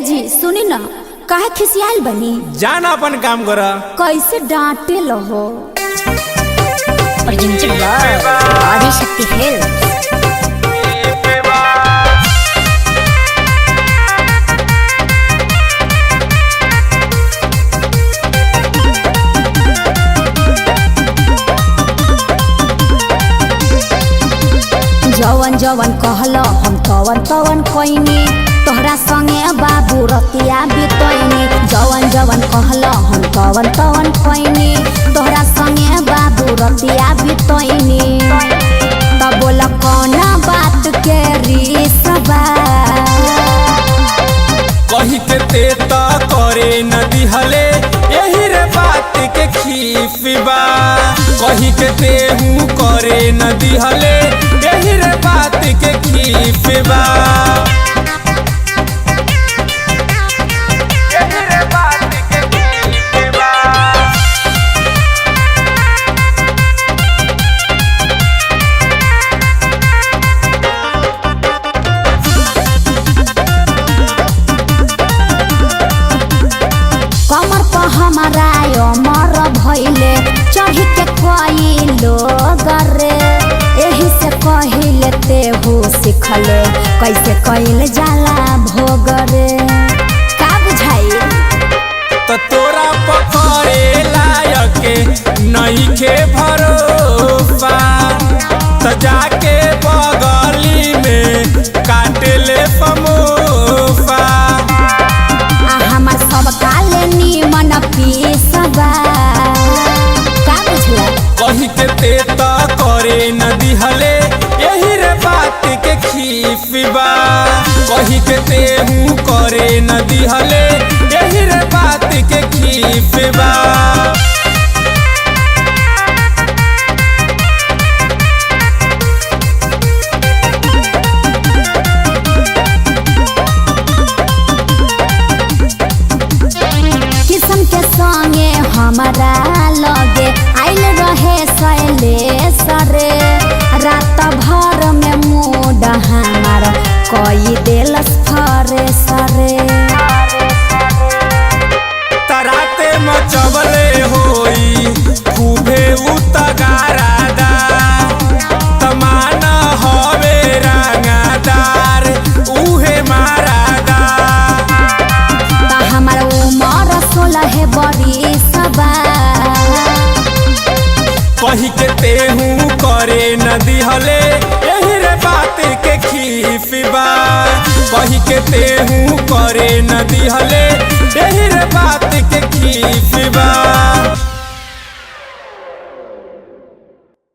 जी सुनी ना, काहे खिसियाल बनी? जान अपन काम कर। कैसे डांटे लहो? आदिशक्ति फिल्म्स। जवन जवन कहलो हम तवन तवन कोइनी, तोहरा संगे बाबू रतिया बितैनी। जवन जवन कहलो हम तवन तवन कोइनी, तोहरा संगे बाबू रतिया बितैनी। तब बोला कौना बात के रिसबा? कही के ते त करे न दिहले, यही रे बात के खीफबा। कही के ते हूँ करे न दिहले, यही रे बात के खीफबा। कमर पर हमारा अमर भइले, चढ़ी के कोई लोग रे। एही से कहिले तेहू सिखले, कैसे कैल जाला भोग रे। का बुझाई? तो तोरा पकड़े लायक नहीं के भरोसा, तो जाके बगली में काट ले समोसा। हमार सब काले नीमन पीसबा। का बुझला? कही के ते त करे न दिहले, यही रे बात के खीफबा। कही के ते हूँ करे न दिहले, यही रे बात के खीफबा। किशन के संगे हमारा लगे आइल रहे शैलेश रे। रात भर में मूड हमार कई देलस फरेश रे। तराते मचवले होई खूबे उतगारादा, तमाना हवे रंगादार उहे मारादा। हमार उमर 16 बरिसबा। कही के ते हूँ करे न दिहले, यही रे बात के खीफबा। कही के ते हूँ करे न दिहले,